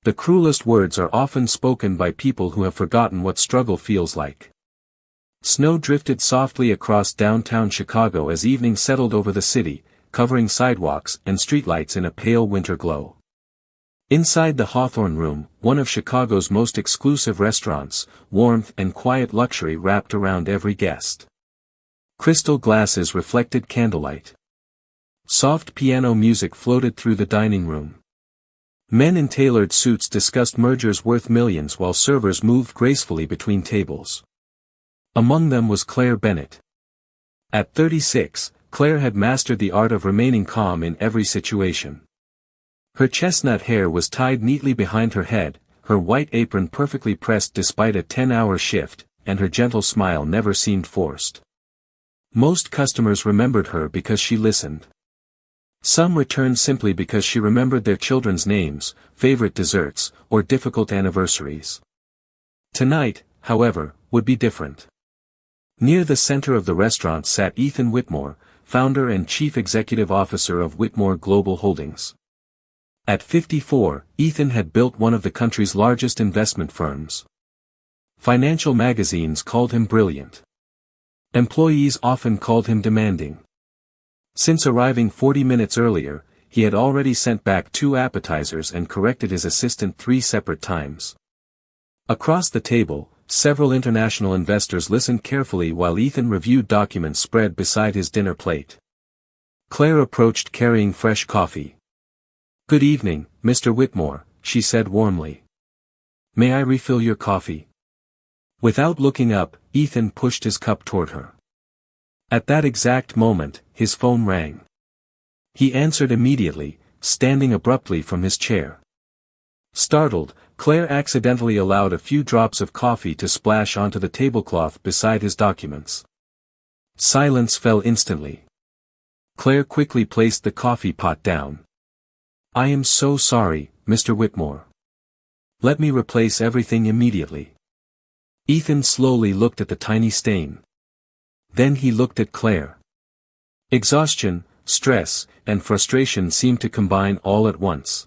The cruelest words are often spoken by people who have forgotten what struggle feels like. Snow drifted softly across downtown Chicago as evening settled over the city, covering sidewalks and streetlights in a pale winter glow. Inside the Hawthorne Room, one of Chicago's most exclusive restaurants, warmth and quiet luxury wrapped around every guest. Crystal glasses reflected candlelight. Soft piano music floated through the dining room. Men in tailored suits discussed mergers worth millions while servers moved gracefully between tables. Among them was Claire Bennett. At 36, Claire had mastered the art of remaining calm in every situation. Her chestnut hair was tied neatly behind her head, her white apron perfectly pressed despite a 10-hour shift, and her gentle smile never seemed forced. Most customers remembered her because she listened. Some returned simply because she remembered their children's names, favorite desserts, or difficult anniversaries. Tonight, however, would be different. Near the center of the restaurant sat Ethan Whitmore, founder and chief executive officer of Whitmore Global Holdings. At 54, Ethan had built one of the country's largest investment firms. Financial magazines called him brilliant. Employees often called him demanding. Since arriving 40 minutes earlier, he had already sent back 2 appetizers and corrected his assistant 3 separate times. Across the table, several international investors listened carefully while Ethan reviewed documents spread beside his dinner plate. Claire approached carrying fresh coffee. "Good evening, Mr. Whitmore," she said warmly. "May I refill your coffee?" Without looking up, Ethan pushed his cup toward her. At that exact moment, his phone rang. He answered immediately, standing abruptly from his chair. Startled, Claire accidentally allowed a few drops of coffee to splash onto the tablecloth beside his documents. Silence fell instantly. Claire quickly placed the coffee pot down. "I am so sorry, Mr. Whitmore. Let me replace everything immediately." Ethan slowly looked at the tiny stain. Then he looked at Claire. Exhaustion, stress, and frustration seemed to combine all at once.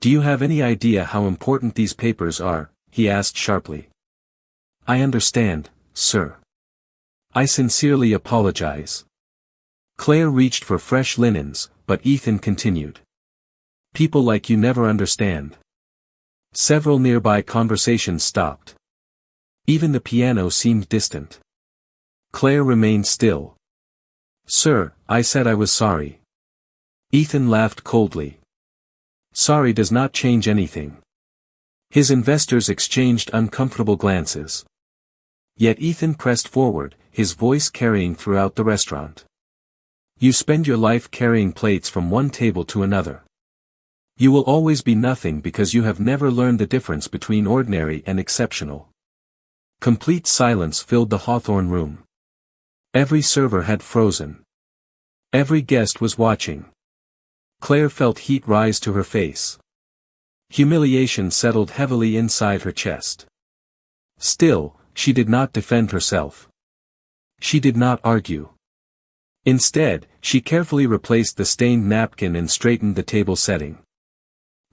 "Do you have any idea how important these papers are?" he asked sharply. "I understand, sir. I sincerely apologize." Claire reached for fresh linens, but Ethan continued. "People like you never understand." Several nearby conversations stopped. Even the piano seemed distant. Claire remained still. "Sir, I said I was sorry." Ethan laughed coldly. "Sorry does not change anything." His investors exchanged uncomfortable glances. Yet Ethan pressed forward, his voice carrying throughout the restaurant. "You spend your life carrying plates from one table to another. You will always be nothing because you have never learned the difference between ordinary and exceptional." Complete silence filled the Hawthorne Room. Every server had frozen. Every guest was watching. Claire felt heat rise to her face. Humiliation settled heavily inside her chest. Still, she did not defend herself. She did not argue. Instead, she carefully replaced the stained napkin and straightened the table setting.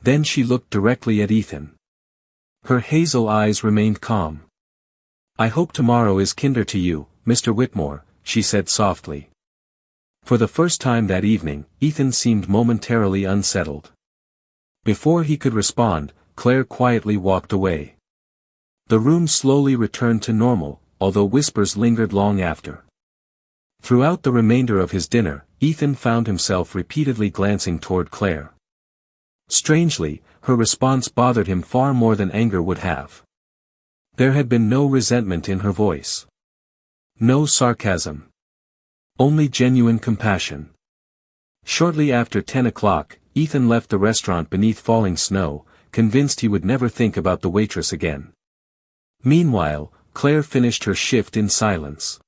Then she looked directly at Ethan. Her hazel eyes remained calm. "I hope tomorrow is kinder to you, Mr. Whitmore," she said softly. For the first time that evening, Ethan seemed momentarily unsettled. Before he could respond, Claire quietly walked away. The room slowly returned to normal, although whispers lingered long after. Throughout the remainder of his dinner, Ethan found himself repeatedly glancing toward Claire. Strangely, her response bothered him far more than anger would have. There had been no resentment in her voice. No sarcasm. Only genuine compassion. Shortly after 10 o'clock, Ethan left the restaurant beneath falling snow, convinced he would never think about the waitress again. Meanwhile, Claire finished her shift in silence.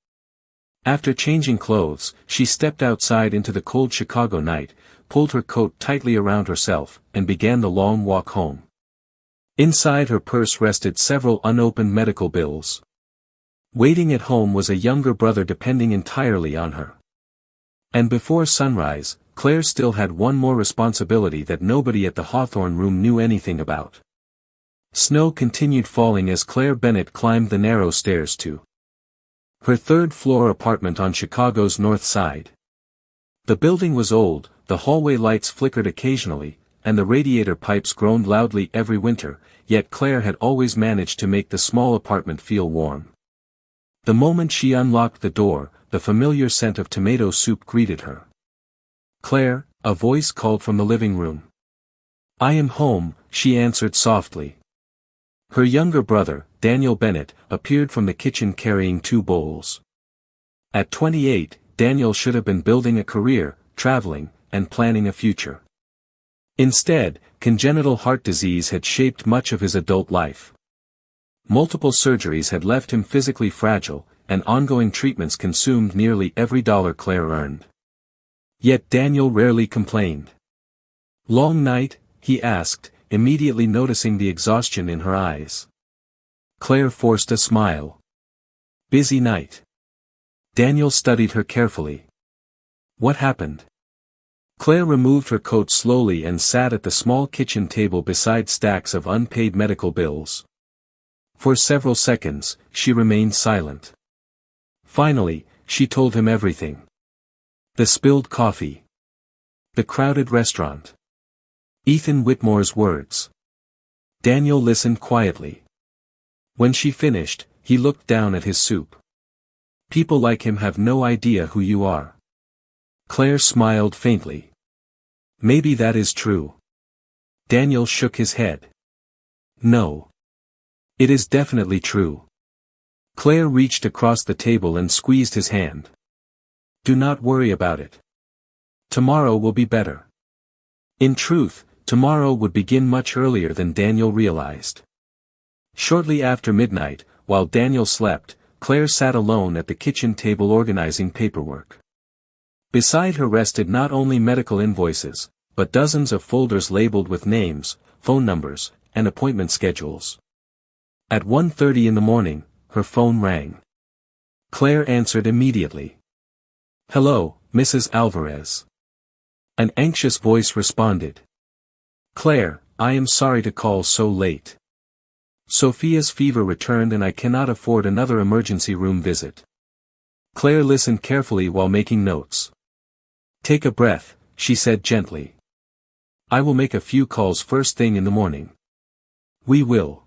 After changing clothes, she stepped outside into the cold Chicago night, pulled her coat tightly around herself, and began the long walk home. Inside her purse rested several unopened medical bills. Waiting at home was a younger brother depending entirely on her. And before sunrise, Claire still had one more responsibility that nobody at the Hawthorne room knew anything about. Snow continued falling as Claire Bennett climbed the narrow stairs to her third-floor apartment on Chicago's north side. The building was old, the hallway lights flickered occasionally, and the radiator pipes groaned loudly every winter, yet Claire had always managed to make the small apartment feel warm. The moment she unlocked the door, the familiar scent of tomato soup greeted her. "Claire," a voice called from the living room. "I am home," she answered softly. Her younger brother, Daniel Bennett, appeared from the kitchen carrying 2 bowls. At 28, Daniel should have been building a career, traveling, and planning a future. Instead, congenital heart disease had shaped much of his adult life. Multiple surgeries had left him physically fragile, and ongoing treatments consumed nearly every dollar Claire earned. Yet Daniel rarely complained. "Long night?" he asked, immediately noticing the exhaustion in her eyes. Claire forced a smile. "Busy night." Daniel studied her carefully. "What happened?" Claire removed her coat slowly and sat at the small kitchen table beside stacks of unpaid medical bills. For several seconds, she remained silent. Finally, she told him everything. The spilled coffee. The crowded restaurant. Ethan Whitmore's words. Daniel listened quietly. When she finished, he looked down at his soup. "People like him have no idea who you are." Claire smiled faintly. "Maybe that is true." Daniel shook his head. "No. It is definitely true." Claire reached across the table and squeezed his hand. "Do not worry about it. Tomorrow will be better." In truth, tomorrow would begin much earlier than Daniel realized. Shortly after midnight, while Daniel slept, Claire sat alone at the kitchen table organizing paperwork. Beside her rested not only medical invoices, but dozens of folders labeled with names, phone numbers, and appointment schedules. At 1:30 in the morning, her phone rang. Claire answered immediately. "Hello, Mrs. Alvarez." An anxious voice responded. "Claire, I am sorry to call so late. Sophia's fever returned and I cannot afford another emergency room visit." Claire listened carefully while making notes. "Take a breath," she said gently. "I will make a few calls first thing in the morning. We will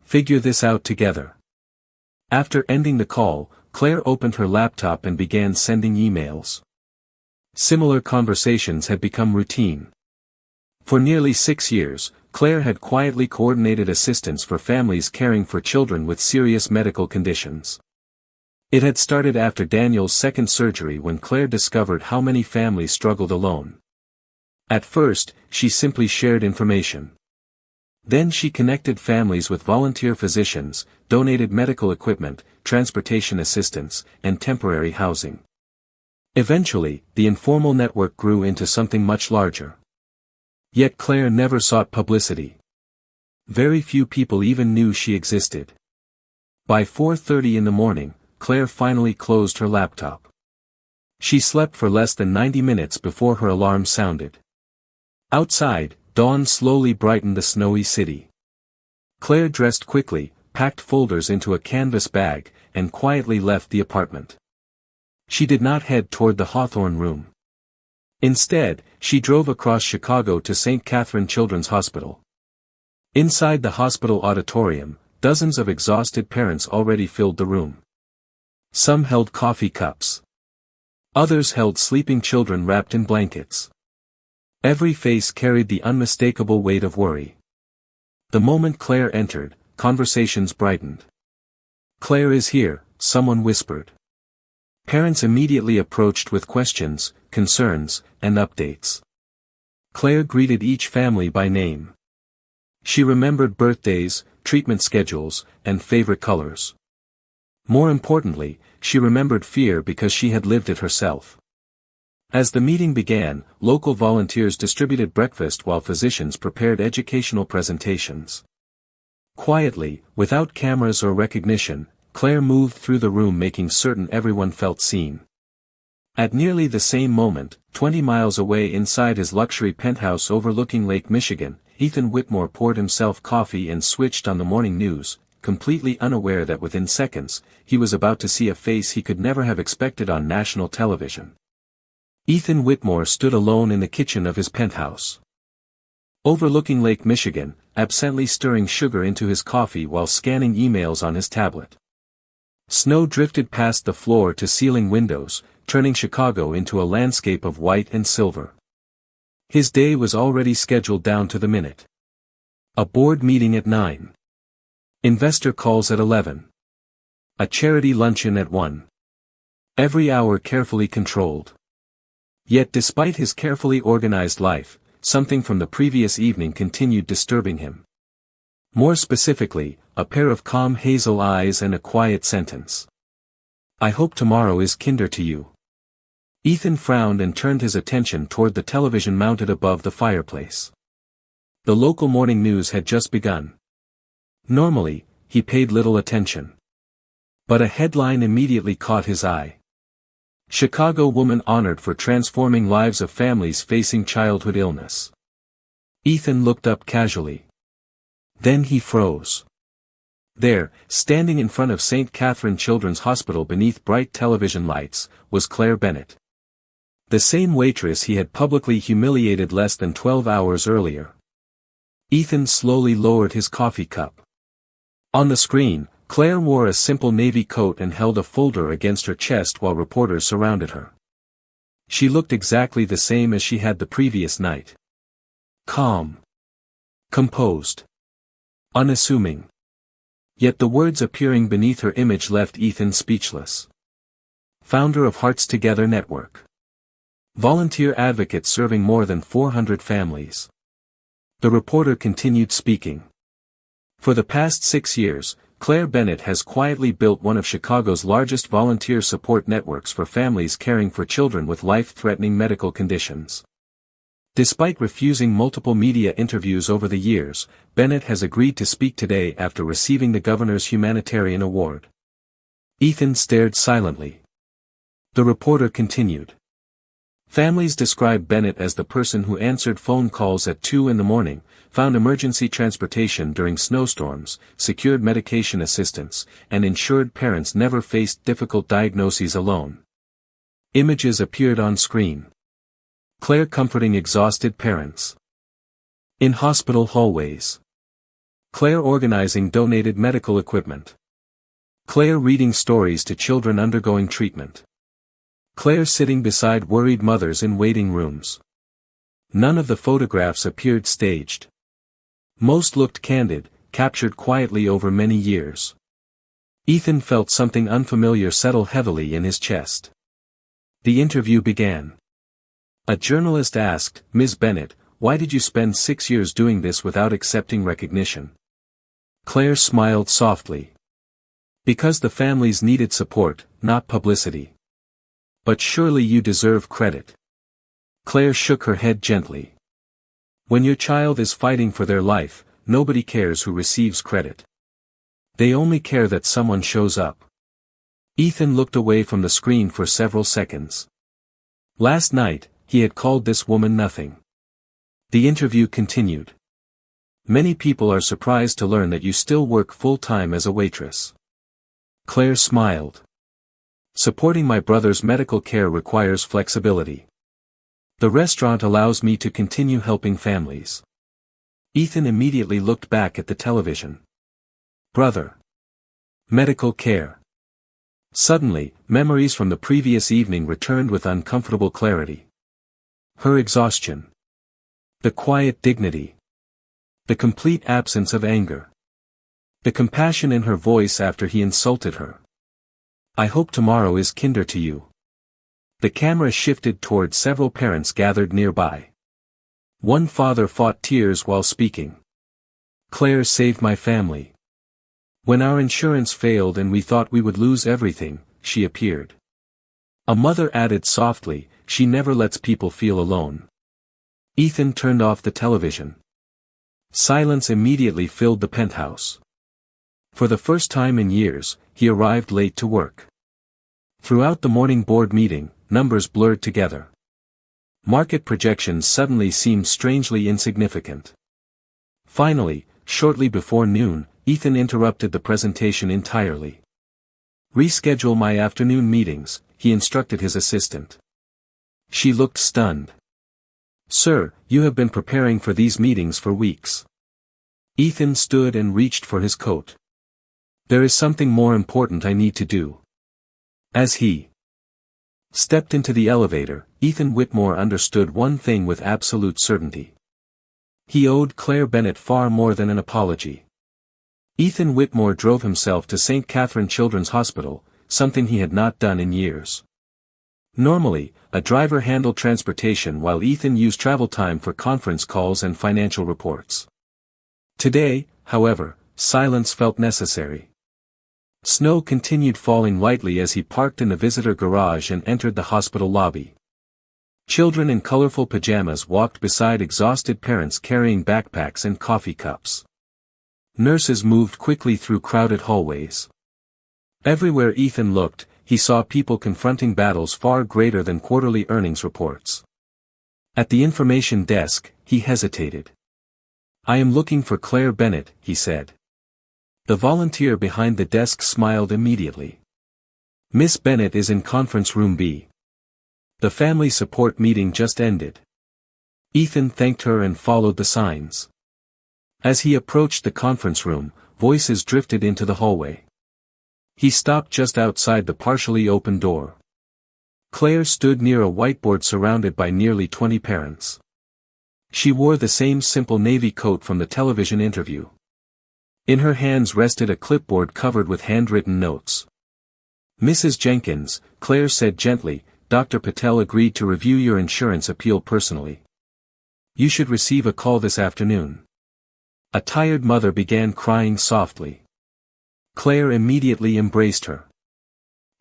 figure this out together." After ending the call, Claire opened her laptop and began sending emails. Similar conversations had become routine. For nearly 6 years, Claire had quietly coordinated assistance for families caring for children with serious medical conditions. It had started after Daniel's second surgery when Claire discovered how many families struggled alone. At first, she simply shared information. Then she connected families with volunteer physicians, donated medical equipment, transportation assistance, and temporary housing. Eventually, the informal network grew into something much larger. Yet Claire never sought publicity. Very few people even knew she existed. By 4:30 in the morning, Claire finally closed her laptop. She slept for less than 90 minutes before her alarm sounded. Outside, dawn slowly brightened the snowy city. Claire dressed quickly, packed folders into a canvas bag, and quietly left the apartment. She did not head toward the Hawthorne room. Instead, she drove across Chicago to St. Catherine Children's Hospital. Inside the hospital auditorium, dozens of exhausted parents already filled the room. Some held coffee cups. Others held sleeping children wrapped in blankets. Every face carried the unmistakable weight of worry. The moment Claire entered, conversations brightened. "Claire is here," someone whispered. Parents immediately approached with questions, concerns, and updates. Claire greeted each family by name. She remembered birthdays, treatment schedules, and favorite colors. More importantly, she remembered fear because she had lived it herself. As the meeting began, local volunteers distributed breakfast while physicians prepared educational presentations. Quietly, without cameras or recognition, Claire moved through the room making certain everyone felt seen. At nearly the same moment, 20 miles away inside his luxury penthouse overlooking Lake Michigan, Ethan Whitmore poured himself coffee and switched on the morning news, completely unaware that within seconds, he was about to see a face he could never have expected on national television. Ethan Whitmore stood alone in the kitchen of his penthouse, overlooking Lake Michigan, absently stirring sugar into his coffee while scanning emails on his tablet. Snow drifted past the floor-to-ceiling windows, turning Chicago into a landscape of white and silver. His day was already scheduled down to the minute. A board meeting at 9. Investor calls at 11. A charity luncheon at 1. Every hour carefully controlled. Yet despite his carefully organized life, something from the previous evening continued disturbing him. More specifically, a pair of calm hazel eyes and a quiet sentence. "I hope tomorrow is kinder to you." Ethan frowned and turned his attention toward the television mounted above the fireplace. The local morning news had just begun. Normally, he paid little attention. But a headline immediately caught his eye. Chicago woman honored for transforming lives of families facing childhood illness. Ethan looked up casually. Then he froze. There, standing in front of St. Catherine Children's Hospital beneath bright television lights, was Claire Bennett. The same waitress he had publicly humiliated less than 12 hours earlier. Ethan slowly lowered his coffee cup. On the screen, Claire wore a simple navy coat and held a folder against her chest while reporters surrounded her. She looked exactly the same as she had the previous night. Calm. Composed. Unassuming. Yet the words appearing beneath her image left Ethan speechless. Founder of Hearts Together Network. Volunteer advocate serving more than 400 families. The reporter continued speaking. For the past 6 years, Claire Bennett has quietly built one of Chicago's largest volunteer support networks for families caring for children with life-threatening medical conditions. Despite refusing multiple media interviews over the years, Bennett has agreed to speak today after receiving the governor's humanitarian award. Ethan stared silently. The reporter continued. Families describe Bennett as the person who answered phone calls at 2 in the morning, found emergency transportation during snowstorms, secured medication assistance, and ensured parents never faced difficult diagnoses alone. Images appeared on screen. Claire comforting exhausted parents. In hospital hallways. Claire organizing donated medical equipment. Claire reading stories to children undergoing treatment. Claire sitting beside worried mothers in waiting rooms. None of the photographs appeared staged. Most looked candid, captured quietly over many years. Ethan felt something unfamiliar settle heavily in his chest. The interview began. A journalist asked, "Ms. Bennett, why did you spend 6 years doing this without accepting recognition?" Claire smiled softly. "Because the families needed support, not publicity." "But surely you deserve credit." Claire shook her head gently. "When your child is fighting for their life, nobody cares who receives credit. They only care that someone shows up." Ethan looked away from the screen for several seconds. Last night, he had called this woman nothing. The interview continued. "Many people are surprised to learn that you still work full-time as a waitress." Claire smiled. "Supporting my brother's medical care requires flexibility. The restaurant allows me to continue helping families." Ethan immediately looked back at the television. Brother. Medical care. Suddenly, memories from the previous evening returned with uncomfortable clarity. Her exhaustion. The quiet dignity. The complete absence of anger. The compassion in her voice after he insulted her. "I hope tomorrow is kinder to you." The camera shifted toward several parents gathered nearby. One father fought tears while speaking. "Claire saved my family. When our insurance failed and we thought we would lose everything, she appeared." A mother added softly, "She never lets people feel alone." Ethan turned off the television. Silence immediately filled the penthouse. For the first time in years, he arrived late to work. Throughout the morning board meeting, numbers blurred together. Market projections suddenly seemed strangely insignificant. Finally, shortly before noon, Ethan interrupted the presentation entirely. "Reschedule my afternoon meetings," he instructed his assistant. She looked stunned. "Sir, you have been preparing for these meetings for weeks." Ethan stood and reached for his coat. "There is something more important I need to do." As he stepped into the elevator, Ethan Whitmore understood one thing with absolute certainty. He owed Claire Bennett far more than an apology. Ethan Whitmore drove himself to St. Catherine Children's Hospital, something he had not done in years. Normally, a driver handled transportation while Ethan used travel time for conference calls and financial reports. Today, however, silence felt necessary. Snow continued falling lightly as he parked in the visitor garage and entered the hospital lobby. Children in colorful pajamas walked beside exhausted parents carrying backpacks and coffee cups. Nurses moved quickly through crowded hallways. Everywhere Ethan looked, he saw people confronting battles far greater than quarterly earnings reports. At the information desk, he hesitated. "I am looking for Claire Bennett," he said. The volunteer behind the desk smiled immediately. "Miss Bennett is in conference room B. The family support meeting just ended." Ethan thanked her and followed the signs. As he approached the conference room, voices drifted into the hallway. He stopped just outside the partially open door. Claire stood near a whiteboard surrounded by nearly 20 parents. She wore the same simple navy coat from the television interview. In her hands rested a clipboard covered with handwritten notes. "Mrs. Jenkins," Claire said gently, "Dr. Patel agreed to review your insurance appeal personally. You should receive a call this afternoon." A tired mother began crying softly. Claire immediately embraced her.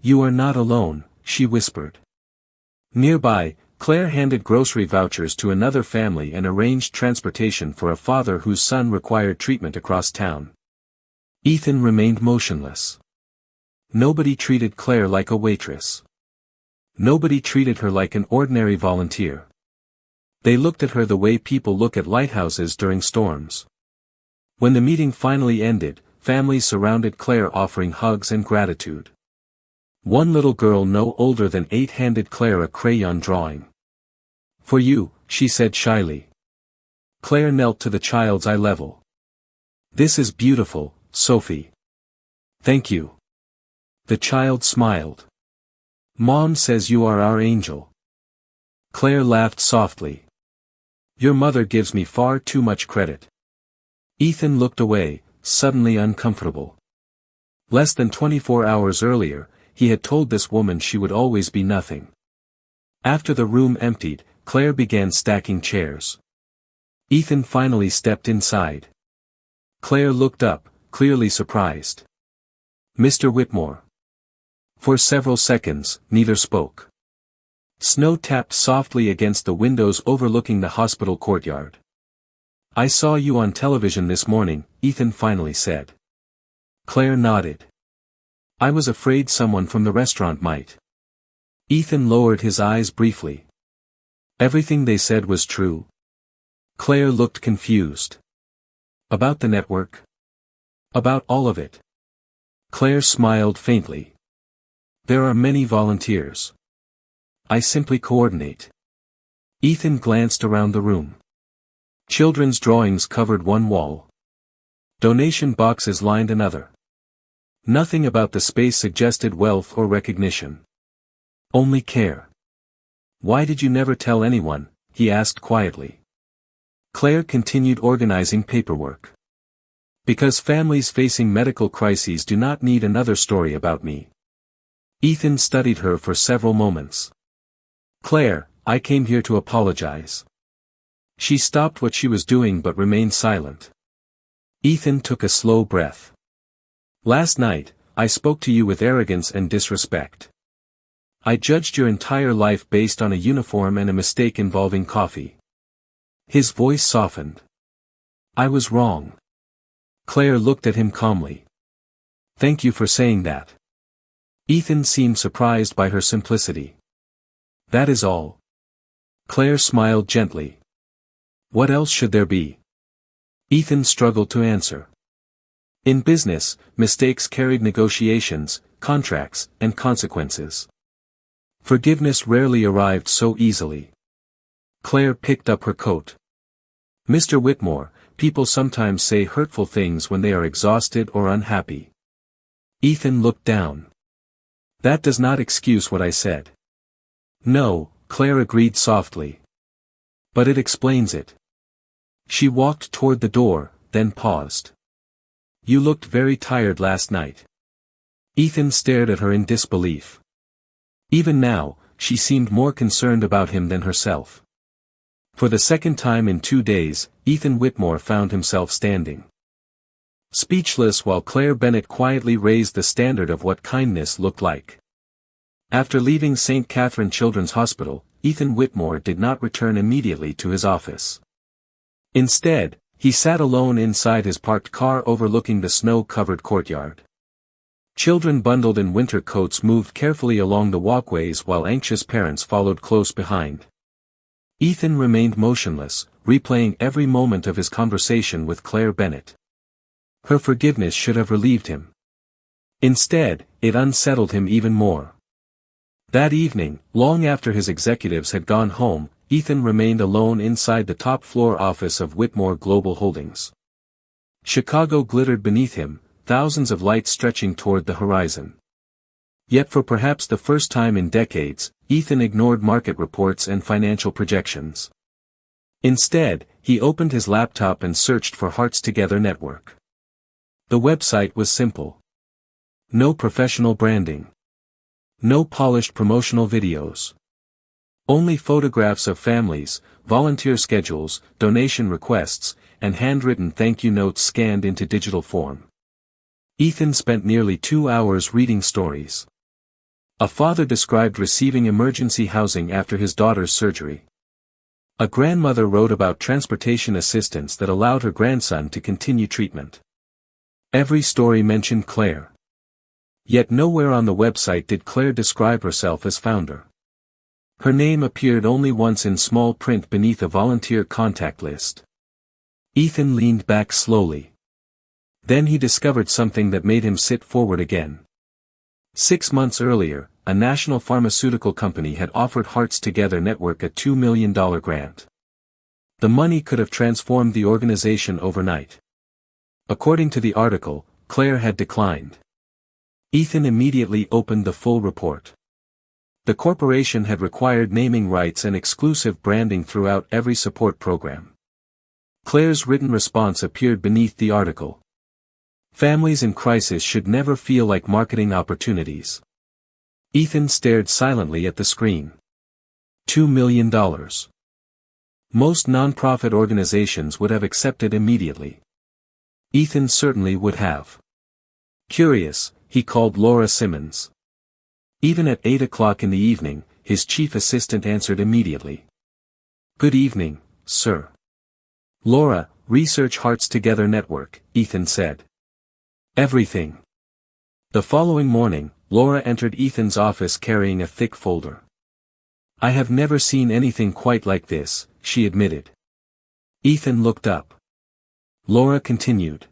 "You are not alone," she whispered. Nearby, Claire handed grocery vouchers to another family and arranged transportation for a father whose son required treatment across town. Ethan remained motionless. Nobody treated Claire like a waitress. Nobody treated her like an ordinary volunteer. They looked at her the way people look at lighthouses during storms. When the meeting finally ended, families surrounded Claire offering hugs and gratitude. One little girl no older than 8 handed Claire a crayon drawing. "For you," she said shyly. Claire knelt to the child's eye level. "This is beautiful, Sophie." "Thank you." The child smiled. "Mom says you are our angel." Claire laughed softly. "Your mother gives me far too much credit." Ethan looked away, suddenly uncomfortable. Less than 24 hours earlier, he had told this woman she would always be nothing. After the room emptied, Claire began stacking chairs. Ethan finally stepped inside. Claire looked up, clearly surprised. "Mr. Whitmore." For several seconds, neither spoke. Snow tapped softly against the windows overlooking the hospital courtyard. "I saw you on television this morning," Ethan finally said. Claire nodded. "I was afraid someone from the restaurant might." Ethan lowered his eyes briefly. "Everything they said was true?" Claire looked confused. "About the network?" "About all of it." Claire smiled faintly. "There are many volunteers. I simply coordinate." Ethan glanced around the room. Children's drawings covered one wall. Donation boxes lined another. Nothing about the space suggested wealth or recognition. Only care. "Why did you never tell anyone?" he asked quietly. Claire continued organizing paperwork. "Because families facing medical crises do not need another story about me." Ethan studied her for several moments. "Claire, I came here to apologize." She stopped what she was doing but remained silent. Ethan took a slow breath. "Last night, I spoke to you with arrogance and disrespect. I judged your entire life based on a uniform and a mistake involving coffee." His voice softened. "I was wrong." Claire looked at him calmly. "Thank you for saying that." Ethan seemed surprised by her simplicity. That is all. Claire smiled gently. What else should there be? Ethan struggled to answer. In business, mistakes carried negotiations, contracts, and consequences. Forgiveness rarely arrived so easily. Claire picked up her coat. Mr. Whitmore, people sometimes say hurtful things when they are exhausted or unhappy. Ethan looked down. That does not excuse what I said. No, Claire agreed softly. But it explains it. She walked toward the door, then paused. You looked very tired last night. Ethan stared at her in disbelief. Even now, she seemed more concerned about him than herself. For the second time in 2 days, Ethan Whitmore found himself standing. Speechless while Claire Bennett quietly raised the standard of what kindness looked like. After leaving St. Catherine Children's Hospital, Ethan Whitmore did not return immediately to his office. Instead, he sat alone inside his parked car overlooking the snow-covered courtyard. Children bundled in winter coats moved carefully along the walkways while anxious parents followed close behind. Ethan remained motionless, replaying every moment of his conversation with Claire Bennett. Her forgiveness should have relieved him. Instead, it unsettled him even more. That evening, long after his executives had gone home, Ethan remained alone inside the top-floor office of Whitmore Global Holdings. Chicago glittered beneath him, thousands of lights stretching toward the horizon. Yet for perhaps the first time in decades, Ethan ignored market reports and financial projections. Instead, he opened his laptop and searched for Hearts Together Network. The website was simple. No professional branding. No polished promotional videos. Only photographs of families, volunteer schedules, donation requests, and handwritten thank you notes scanned into digital form. Ethan spent nearly 2 hours reading stories. A father described receiving emergency housing after his daughter's surgery. A grandmother wrote about transportation assistance that allowed her grandson to continue treatment. Every story mentioned Claire. Yet nowhere on the website did Claire describe herself as founder. Her name appeared only once in small print beneath a volunteer contact list. Ethan leaned back slowly. Then he discovered something that made him sit forward again. 6 months earlier, a national pharmaceutical company had offered Hearts Together Network a $2 million grant. The money could have transformed the organization overnight. According to the article, Claire had declined. Ethan immediately opened the full report. The corporation had required naming rights and exclusive branding throughout every support program. Claire's written response appeared beneath the article. Families in crisis should never feel like marketing opportunities. Ethan stared silently at the screen. $2 million. Most nonprofit organizations would have accepted immediately. Ethan certainly would have. Curious, he called Laura Simmons. Even at 8 o'clock in the evening, his chief assistant answered immediately. Good evening, sir. Laura, Research Hearts Together Network, Ethan said. Everything. The following morning, Laura entered Ethan's office carrying a thick folder. I have never seen anything quite like this, she admitted. Ethan looked up. Laura continued.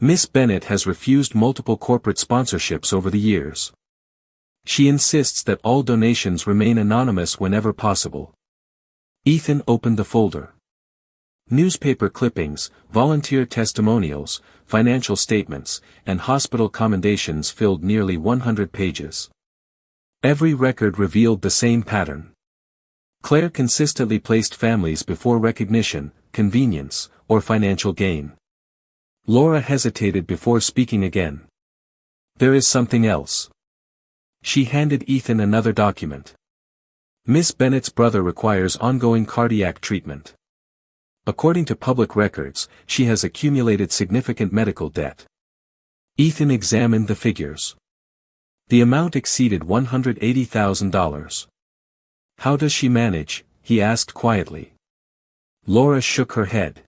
Miss Bennett has refused multiple corporate sponsorships over the years. She insists that all donations remain anonymous whenever possible. Ethan opened the folder. Newspaper clippings, volunteer testimonials, financial statements, and hospital commendations filled nearly 100 pages. Every record revealed the same pattern. Claire consistently placed families before recognition, convenience, or financial gain. Laura hesitated before speaking again. There is something else. She handed Ethan another document. Miss Bennett's brother requires ongoing cardiac treatment. According to public records, she has accumulated significant medical debt. Ethan examined the figures. The amount exceeded $180,000. How does she manage? He asked quietly. Laura shook her head.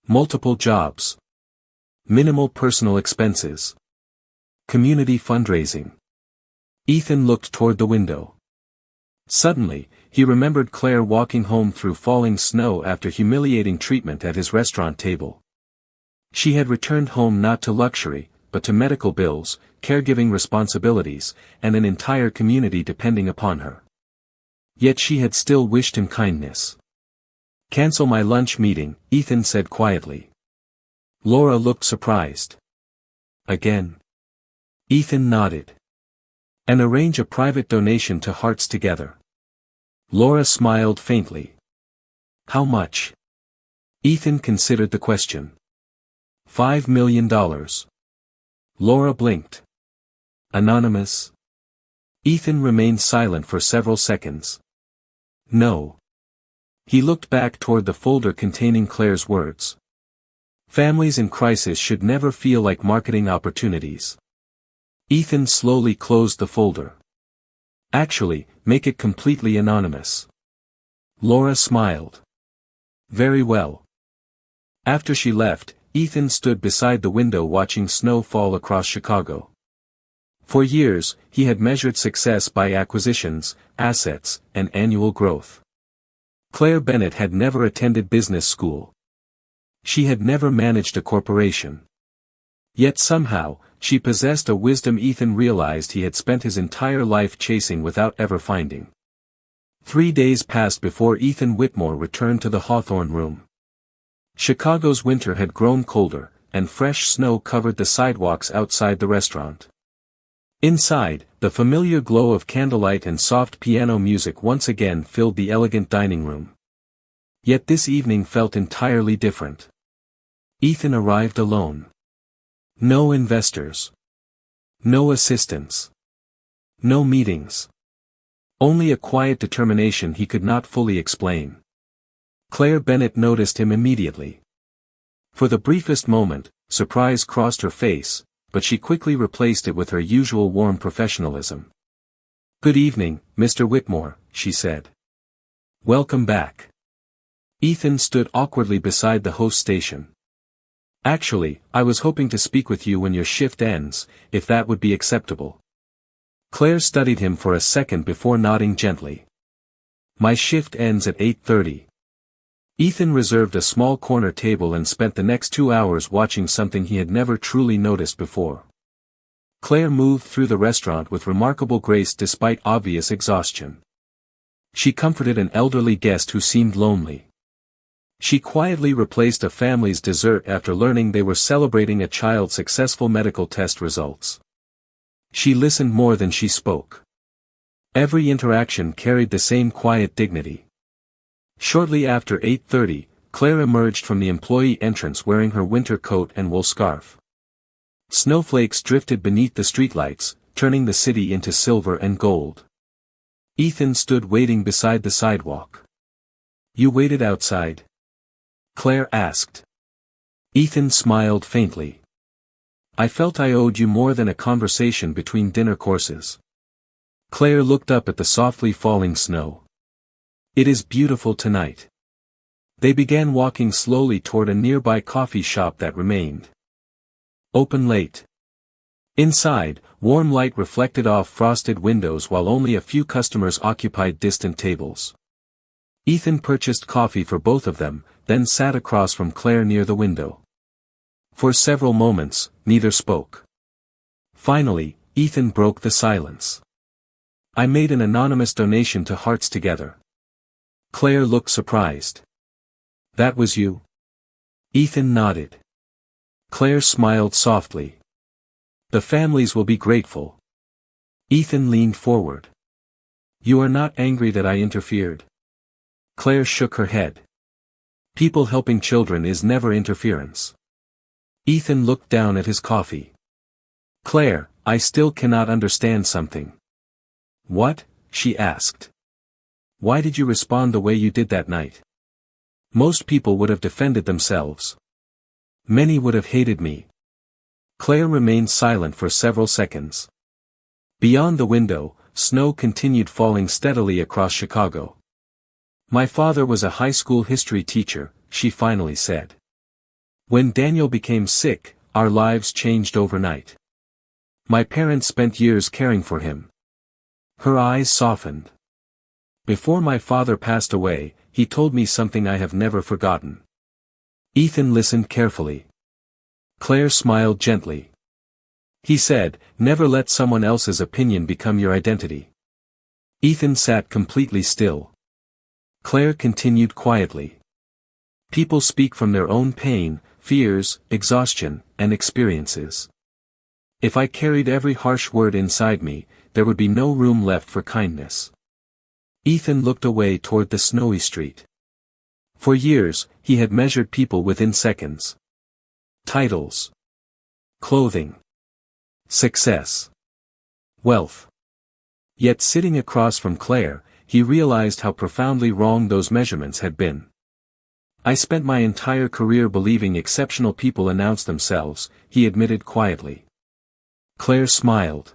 Multiple jobs. Minimal personal expenses. Community fundraising. Ethan looked toward the window. Suddenly, he remembered Claire walking home through falling snow after humiliating treatment at his restaurant table. She had returned home not to luxury, but to medical bills, caregiving responsibilities, and an entire community depending upon her. Yet she had still wished him kindness. "Cancel my lunch meeting," Ethan said quietly. Laura looked surprised. "Again?" Ethan nodded. "And arrange a private donation to Hearts Together." Laura smiled faintly. "How much?" Ethan considered the question. $5 million. Laura blinked. "Anonymous?" Ethan remained silent for several seconds. "No." He looked back toward the folder containing Claire's words. "Families in crisis should never feel like marketing opportunities." Ethan slowly closed the folder. "Actually, make it completely anonymous." Laura smiled. "Very well." After she left, Ethan stood beside the window watching snow fall across Chicago. For years, he had measured success by acquisitions, assets, and annual growth. Claire Bennett had never attended business school. She had never managed a corporation. Yet somehow, she possessed a wisdom Ethan realized he had spent his entire life chasing without ever finding. 3 days passed before Ethan Whitmore returned to the Hawthorne room. Chicago's winter had grown colder, and fresh snow covered the sidewalks outside the restaurant. Inside, the familiar glow of candlelight and soft piano music once again filled the elegant dining room. Yet this evening felt entirely different. Ethan arrived alone. No investors. No assistants. No meetings. Only a quiet determination he could not fully explain. Claire Bennett noticed him immediately. For the briefest moment, surprise crossed her face, but she quickly replaced it with her usual warm professionalism. "Good evening, Mr. Whitmore," she said. "Welcome back." Ethan stood awkwardly beside the host station. "Actually, I was hoping to speak with you when your shift ends, if that would be acceptable." Claire studied him for a second before nodding gently. "My shift ends at 8:30. Ethan reserved a small corner table and spent the next 2 hours watching something he had never truly noticed before. Claire moved through the restaurant with remarkable grace despite obvious exhaustion. She comforted an elderly guest who seemed lonely. She quietly replaced a family's dessert after learning they were celebrating a child's successful medical test results. She listened more than she spoke. Every interaction carried the same quiet dignity. Shortly after 8:30, Claire emerged from the employee entrance wearing her winter coat and wool scarf. Snowflakes drifted beneath the streetlights, turning the city into silver and gold. Ethan stood waiting beside the sidewalk. "You waited outside?" Claire asked. Ethan smiled faintly. "I felt I owed you more than a conversation between dinner courses." Claire looked up at the softly falling snow. "It is beautiful tonight." They began walking slowly toward a nearby coffee shop that remained open late. Inside, warm light reflected off frosted windows while only a few customers occupied distant tables. Ethan purchased coffee for both of them, then sat across from Claire near the window. For several moments, neither spoke. Finally, Ethan broke the silence. "I made an anonymous donation to Hearts Together." Claire looked surprised. "That was you?" Ethan nodded. Claire smiled softly. "The families will be grateful." Ethan leaned forward. "You are not angry that I interfered?" Claire shook her head. "People helping children is never interference." Ethan looked down at his coffee. "Claire, I still cannot understand something." "What?" she asked. "Why did you respond the way you did that night? Most people would have defended themselves. Many would have hated me." Claire remained silent for several seconds. Beyond the window, snow continued falling steadily across Chicago. "My father was a high school history teacher," she finally said. "When Daniel became sick, our lives changed overnight. My parents spent years caring for him." Her eyes softened. Before my father passed away, he told me something I have never forgotten. Ethan listened carefully. Claire smiled gently. He said, never let someone else's opinion become your identity. Ethan sat completely still. Claire continued quietly. People speak from their own pain, fears, exhaustion, and experiences. If I carried every harsh word inside me, there would be no room left for kindness. Ethan looked away toward the snowy street. For years, he had measured people within seconds. Titles. Clothing. Success. Wealth. Yet sitting across from Claire, he realized how profoundly wrong those measurements had been. I spent my entire career believing exceptional people announce themselves, he admitted quietly. Claire smiled.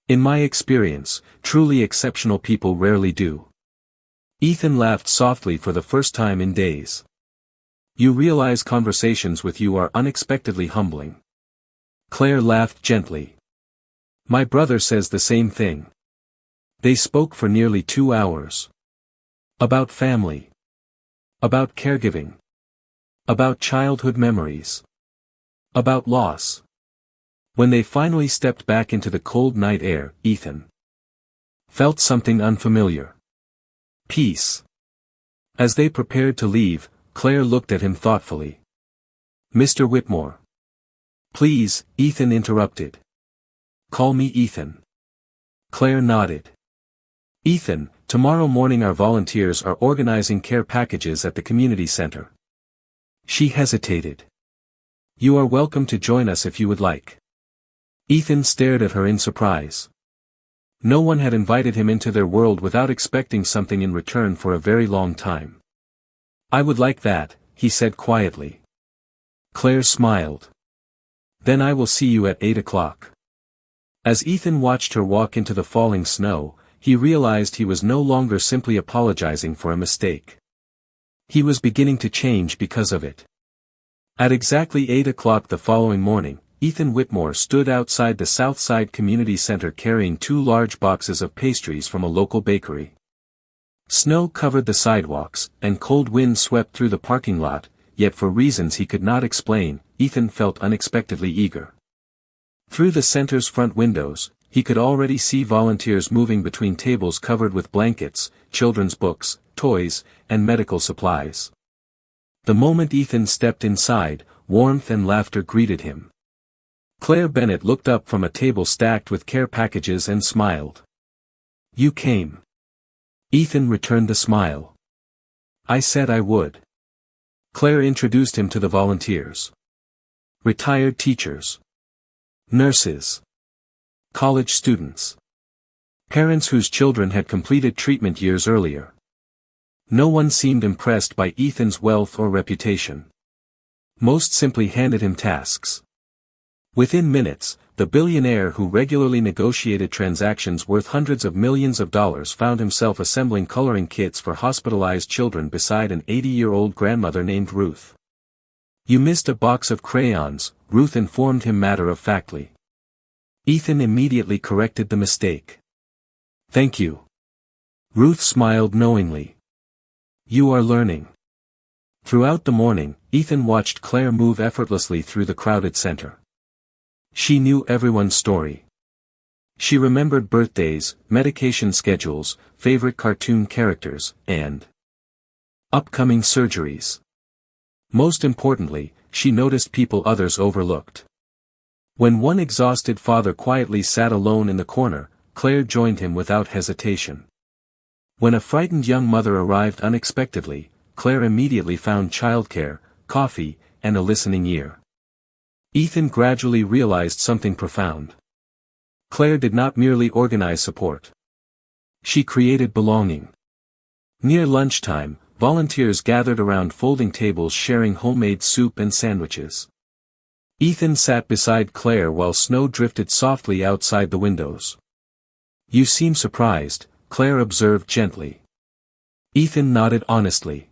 In my experience, truly exceptional people rarely do. Ethan laughed softly for the first time in days. You realize conversations with you are unexpectedly humbling. Claire laughed gently. My brother says the same thing. They spoke for nearly 2 hours. About family. About caregiving. About childhood memories. About loss. When they finally stepped back into the cold night air, Ethan felt something unfamiliar. Peace. As they prepared to leave, Claire looked at him thoughtfully. Mr. Whitmore. Please, Ethan interrupted. Call me Ethan. Claire nodded. Ethan, tomorrow morning our volunteers are organizing care packages at the community center. She hesitated. You are welcome to join us if you would like. Ethan stared at her in surprise. No one had invited him into their world without expecting something in return for a very long time. I would like that, he said quietly. Claire smiled. Then I will see you at 8 o'clock. As Ethan watched her walk into the falling snow, he realized he was no longer simply apologizing for a mistake. He was beginning to change because of it. At exactly 8 o'clock the following morning, Ethan Whitmore stood outside the Southside Community Center carrying 2 large boxes of pastries from a local bakery. Snow covered the sidewalks, and cold winds swept through the parking lot, yet for reasons he could not explain, Ethan felt unexpectedly eager. Through the center's front windows, he could already see volunteers moving between tables covered with blankets, children's books, toys, and medical supplies. The moment Ethan stepped inside, warmth and laughter greeted him. Claire Bennett looked up from a table stacked with care packages and smiled. You came. Ethan returned the smile. I said I would. Claire introduced him to the volunteers. Retired teachers. Nurses. College students. Parents whose children had completed treatment years earlier. No one seemed impressed by Ethan's wealth or reputation. Most simply handed him tasks. Within minutes, the billionaire who regularly negotiated transactions worth hundreds of millions of dollars found himself assembling coloring kits for hospitalized children beside an 80-year-old grandmother named Ruth. You missed a box of crayons, Ruth informed him matter-of-factly. Ethan immediately corrected the mistake. Thank you. Ruth smiled knowingly. You are learning. Throughout the morning, Ethan watched Claire move effortlessly through the crowded center. She knew everyone's story. She remembered birthdays, medication schedules, favorite cartoon characters, and upcoming surgeries. Most importantly, she noticed people others overlooked. When one exhausted father quietly sat alone in the corner, Claire joined him without hesitation. When a frightened young mother arrived unexpectedly, Claire immediately found childcare, coffee, and a listening ear. Ethan gradually realized something profound. Claire did not merely organize support. She created belonging. Near lunchtime, volunteers gathered around folding tables sharing homemade soup and sandwiches. Ethan sat beside Claire while snow drifted softly outside the windows. You seem surprised, Claire observed gently. Ethan nodded honestly.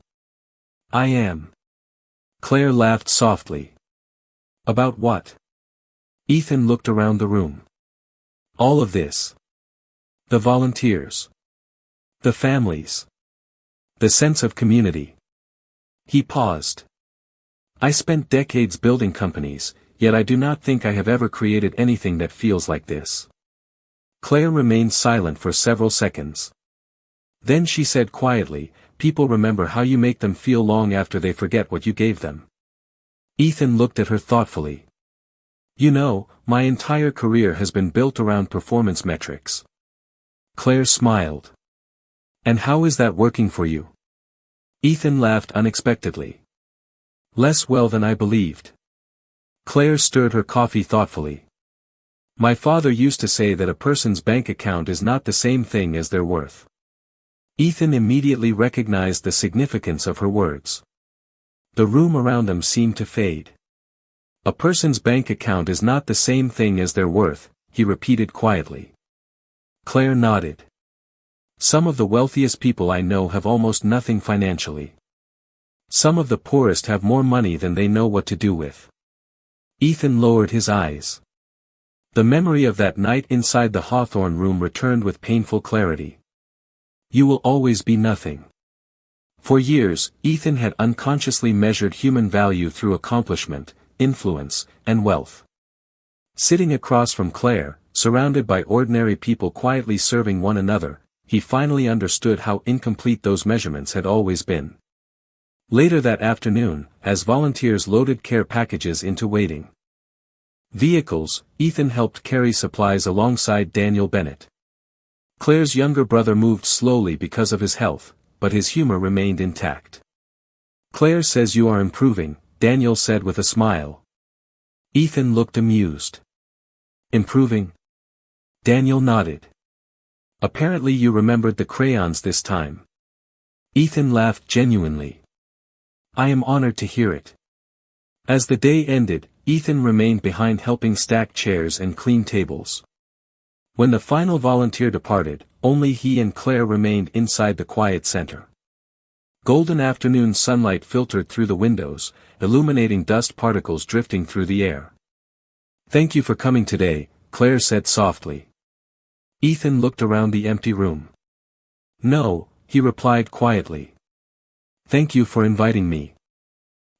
I am. Claire laughed softly. About what? Ethan looked around the room. All of this. The volunteers. The families. The sense of community. He paused. I spent decades building companies, yet I do not think I have ever created anything that feels like this. Claire remained silent for several seconds. Then she said quietly, people remember how you make them feel long after they forget what you gave them. Ethan looked at her thoughtfully. You know, my entire career has been built around performance metrics. Claire smiled. And how is that working for you? Ethan laughed unexpectedly. Less well than I believed. Claire stirred her coffee thoughtfully. My father used to say that a person's bank account is not the same thing as their worth. Ethan immediately recognized the significance of her words. The room around them seemed to fade. A person's bank account is not the same thing as their worth, he repeated quietly. Claire nodded. Some of the wealthiest people I know have almost nothing financially. Some of the poorest have more money than they know what to do with. Ethan lowered his eyes. The memory of that night inside the Hawthorne room returned with painful clarity. You will always be nothing. For years, Ethan had unconsciously measured human value through accomplishment, influence, and wealth. Sitting across from Claire, surrounded by ordinary people quietly serving one another, he finally understood how incomplete those measurements had always been. Later that afternoon, as volunteers loaded care packages into waiting vehicles, Ethan helped carry supplies alongside Daniel Bennett. Claire's younger brother moved slowly because of his health, but his humor remained intact. Claire says you are improving, Daniel said with a smile. Ethan looked amused. Improving? Daniel nodded. Apparently you remembered the crayons this time. Ethan laughed genuinely. I am honored to hear it. As the day ended, Ethan remained behind helping stack chairs and clean tables. When the final volunteer departed, only he and Claire remained inside the quiet center. Golden afternoon sunlight filtered through the windows, illuminating dust particles drifting through the air. Thank you for coming today, Claire said softly. Ethan looked around the empty room. No, he replied quietly. Thank you for inviting me.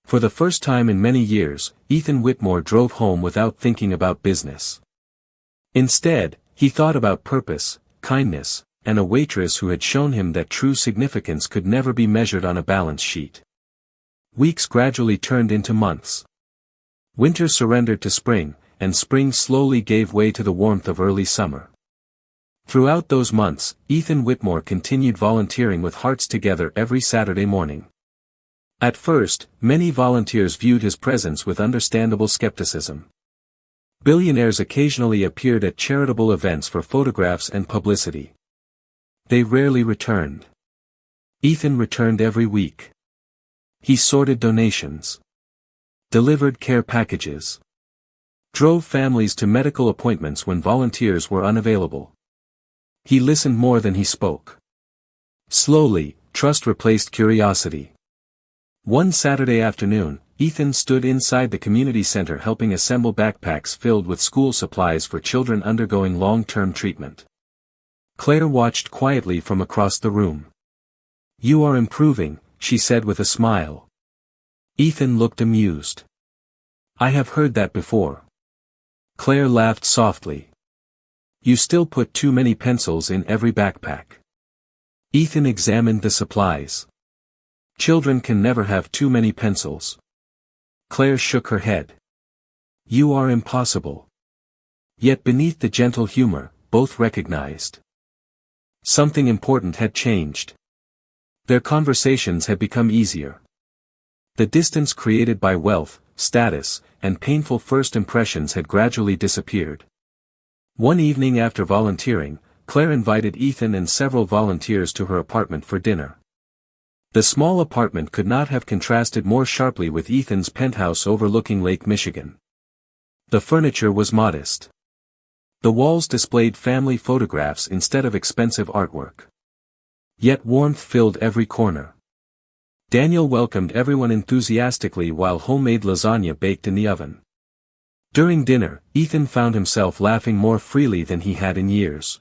For the first time in many years, Ethan Whitmore drove home without thinking about business. Instead, he thought about purpose, kindness, and a waitress who had shown him that true significance could never be measured on a balance sheet. Weeks gradually turned into months. Winter surrendered to spring, and spring slowly gave way to the warmth of early summer. Throughout those months, Ethan Whitmore continued volunteering with Hearts Together every Saturday morning. At first, many volunteers viewed his presence with understandable skepticism. Billionaires occasionally appeared at charitable events for photographs and publicity. They rarely returned. Ethan returned every week. He sorted donations, delivered care packages, drove families to medical appointments when volunteers were unavailable. He listened more than he spoke. Slowly, trust replaced curiosity. One Saturday afternoon, Ethan stood inside the community center helping assemble backpacks filled with school supplies for children undergoing long-term treatment. Claire watched quietly from across the room. You are improving, she said with a smile. Ethan looked amused. I have heard that before. Claire laughed softly. You still put too many pencils in every backpack. Ethan examined the supplies. Children can never have too many pencils. Claire shook her head. You are impossible. Yet beneath the gentle humor, both recognized something important had changed. Their conversations had become easier. The distance created by wealth, status, and painful first impressions had gradually disappeared. One evening after volunteering, Claire invited Ethan and several volunteers to her apartment for dinner. The small apartment could not have contrasted more sharply with Ethan's penthouse overlooking Lake Michigan. The furniture was modest. The walls displayed family photographs instead of expensive artwork. Yet warmth filled every corner. Daniel welcomed everyone enthusiastically while homemade lasagna baked in the oven. During dinner, Ethan found himself laughing more freely than he had in years.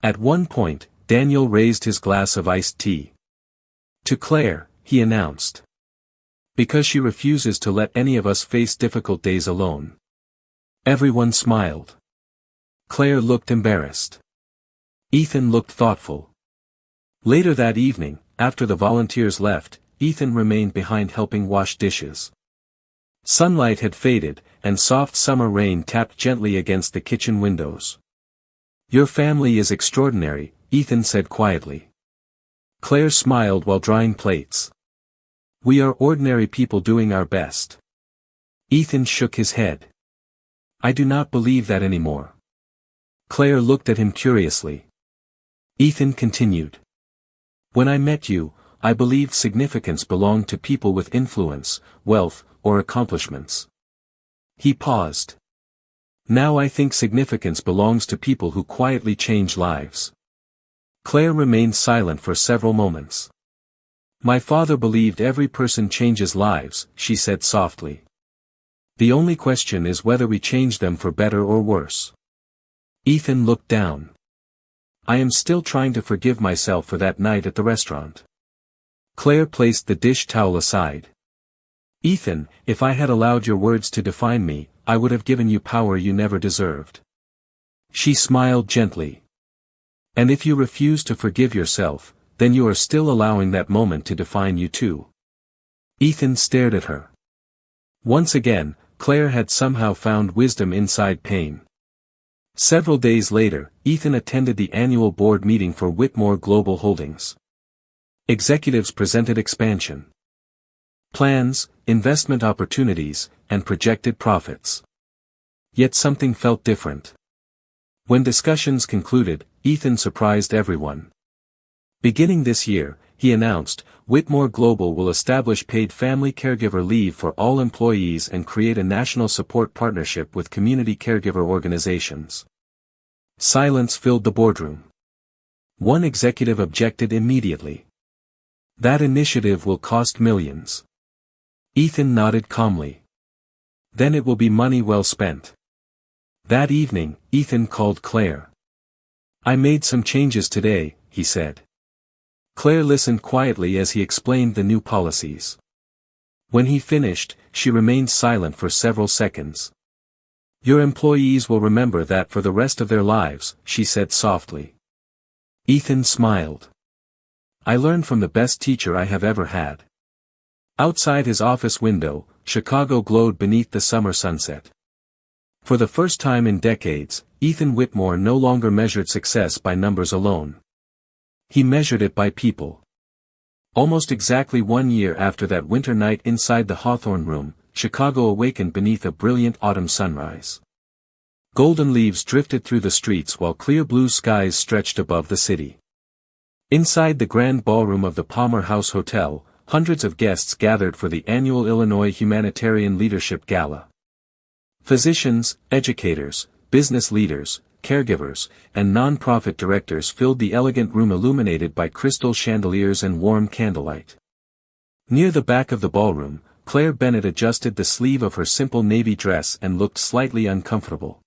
At one point, Daniel raised his glass of iced tea. To Claire, he announced. Because she refuses to let any of us face difficult days alone. Everyone smiled. Claire looked embarrassed. Ethan looked thoughtful. Later that evening, after the volunteers left, Ethan remained behind helping wash dishes. Sunlight had faded, and soft summer rain tapped gently against the kitchen windows. "Your family is extraordinary," Ethan said quietly. Claire smiled while drying plates. "We are ordinary people doing our best." Ethan shook his head. "I do not believe that anymore." Claire looked at him curiously. Ethan continued. "When I met you, I believed significance belonged to people with influence, wealth, or accomplishments." He paused. "Now I think significance belongs to people who quietly change lives." Claire remained silent for several moments. "My father believed every person changes lives," she said softly. "The only question is whether we change them for better or worse." Ethan looked down. "I am still trying to forgive myself for that night at the restaurant." Claire placed the dish towel aside. "Ethan, if I had allowed your words to define me, I would have given you power you never deserved." She smiled gently. "And if you refuse to forgive yourself, then you are still allowing that moment to define you too." Ethan stared at her. Once again, Claire had somehow found wisdom inside pain. Several days later, Ethan attended the annual board meeting for Whitmore Global Holdings. Executives presented expansion plans, investment opportunities, and projected profits. Yet something felt different. When discussions concluded, Ethan surprised everyone. Beginning this year, he announced, Whitmore Global will establish paid family caregiver leave for all employees and create a national support partnership with community caregiver organizations. Silence filled the boardroom. One executive objected immediately. "That initiative will cost millions." Ethan nodded calmly. "Then it will be money well spent." That evening, Ethan called Claire. "I made some changes today," he said. Claire listened quietly as he explained the new policies. When he finished, she remained silent for several seconds. "Your employees will remember that for the rest of their lives," she said softly. Ethan smiled. "I learned from the best teacher I have ever had." Outside his office window, Chicago glowed beneath the summer sunset. For the first time in decades, Ethan Whitmore no longer measured success by numbers alone. He measured it by people. Almost exactly 1 year after that winter night inside the Hawthorne Room, Chicago awakened beneath a brilliant autumn sunrise. Golden leaves drifted through the streets while clear blue skies stretched above the city. Inside the grand ballroom of the Palmer House Hotel, hundreds of guests gathered for the annual Illinois Humanitarian Leadership Gala. Physicians, educators, business leaders, caregivers, and non-profit directors filled the elegant room illuminated by crystal chandeliers and warm candlelight. Near the back of the ballroom, Claire Bennett adjusted the sleeve of her simple navy dress and looked slightly uncomfortable.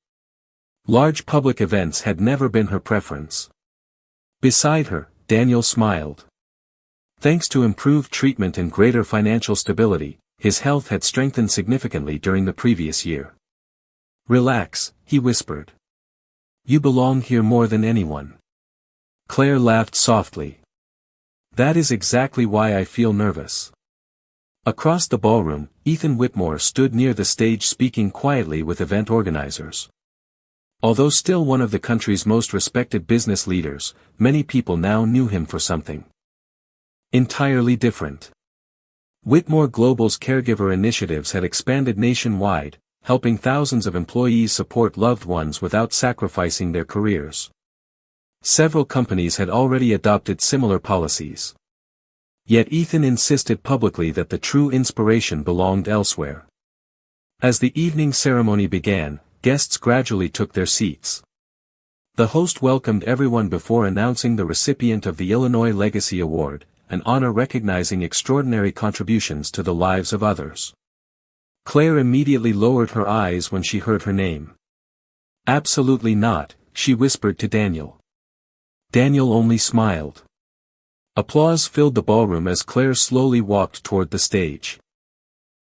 Large public events had never been her preference. Beside her, Daniel smiled. Thanks to improved treatment and greater financial stability, his health had strengthened significantly during the previous year. "Relax," he whispered. "You belong here more than anyone." Claire laughed softly. "That is exactly why I feel nervous." Across the ballroom, Ethan Whitmore stood near the stage speaking quietly with event organizers. Although still one of the country's most respected business leaders, many people now knew him for something entirely different. Whitmore Global's caregiver initiatives had expanded nationwide, helping thousands of employees support loved ones without sacrificing their careers. Several companies had already adopted similar policies. Yet Ethan insisted publicly that the true inspiration belonged elsewhere. As the evening ceremony began, guests gradually took their seats. The host welcomed everyone before announcing the recipient of the Illinois Legacy Award, an honor recognizing extraordinary contributions to the lives of others. Claire immediately lowered her eyes when she heard her name. "Absolutely not," she whispered to Daniel. Daniel only smiled. Applause filled the ballroom as Claire slowly walked toward the stage.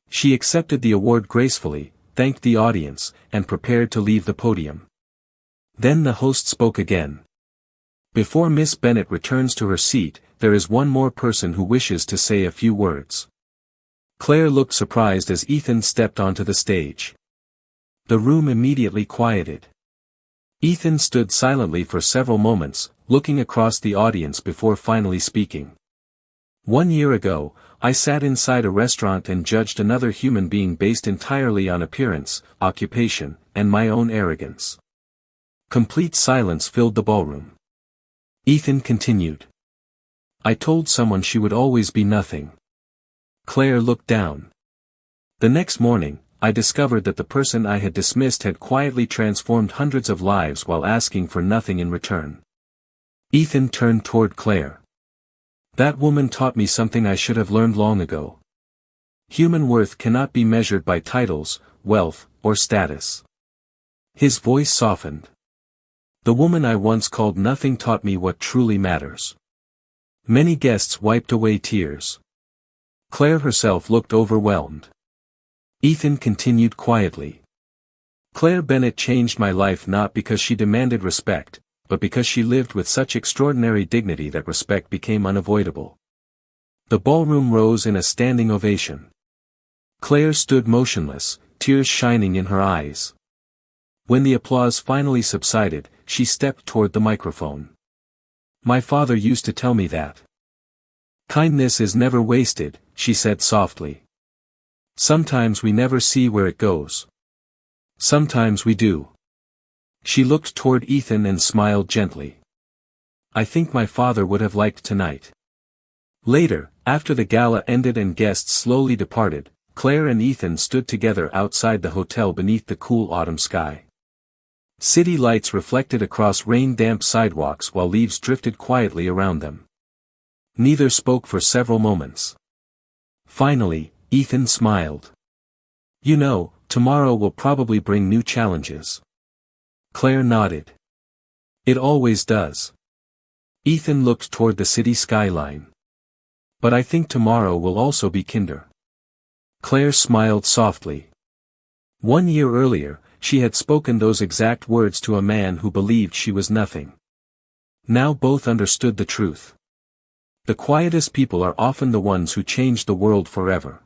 She accepted the award gracefully, thanked the audience, and prepared to leave the podium. Then the host spoke again. Before Miss Bennet returns to her seat, there is one more person who wishes to say a few words. Claire looked surprised as Ethan stepped onto the stage. The room immediately quieted. Ethan stood silently for several moments, looking across the audience before finally speaking. 1 year ago, I sat inside a restaurant and judged another human being based entirely on appearance, occupation, and my own arrogance. Complete silence filled the ballroom. Ethan continued. I told someone she would always be nothing. Claire looked down. The next morning, I discovered that the person I had dismissed had quietly transformed hundreds of lives while asking for nothing in return. Ethan turned toward Claire. That woman taught me something I should have learned long ago. Human worth cannot be measured by titles, wealth, or status. His voice softened. The woman I once called nothing taught me what truly matters. Many guests wiped away tears. Claire herself looked overwhelmed. Ethan continued quietly. Claire Bennet changed my life not because she demanded respect, but because she lived with such extraordinary dignity that respect became unavoidable. The ballroom rose in a standing ovation. Claire stood motionless, tears shining in her eyes. When the applause finally subsided, she stepped toward the microphone. My father used to tell me that kindness is never wasted, she said softly. Sometimes we never see where it goes. Sometimes we do. She looked toward Ethan and smiled gently. I think my father would have liked tonight. Later, after the gala ended and guests slowly departed, Claire and Ethan stood together outside the hotel beneath the cool autumn sky. City lights reflected across rain-damp sidewalks while leaves drifted quietly around them. Neither spoke for several moments. Finally, Ethan smiled. You know, tomorrow will probably bring new challenges. Claire nodded. It always does. Ethan looked toward the city skyline. But I think tomorrow will also be kinder. Claire smiled softly. 1 year earlier, she had spoken those exact words to a man who believed she was nothing. Now both understood the truth. The quietest people are often the ones who change the world forever.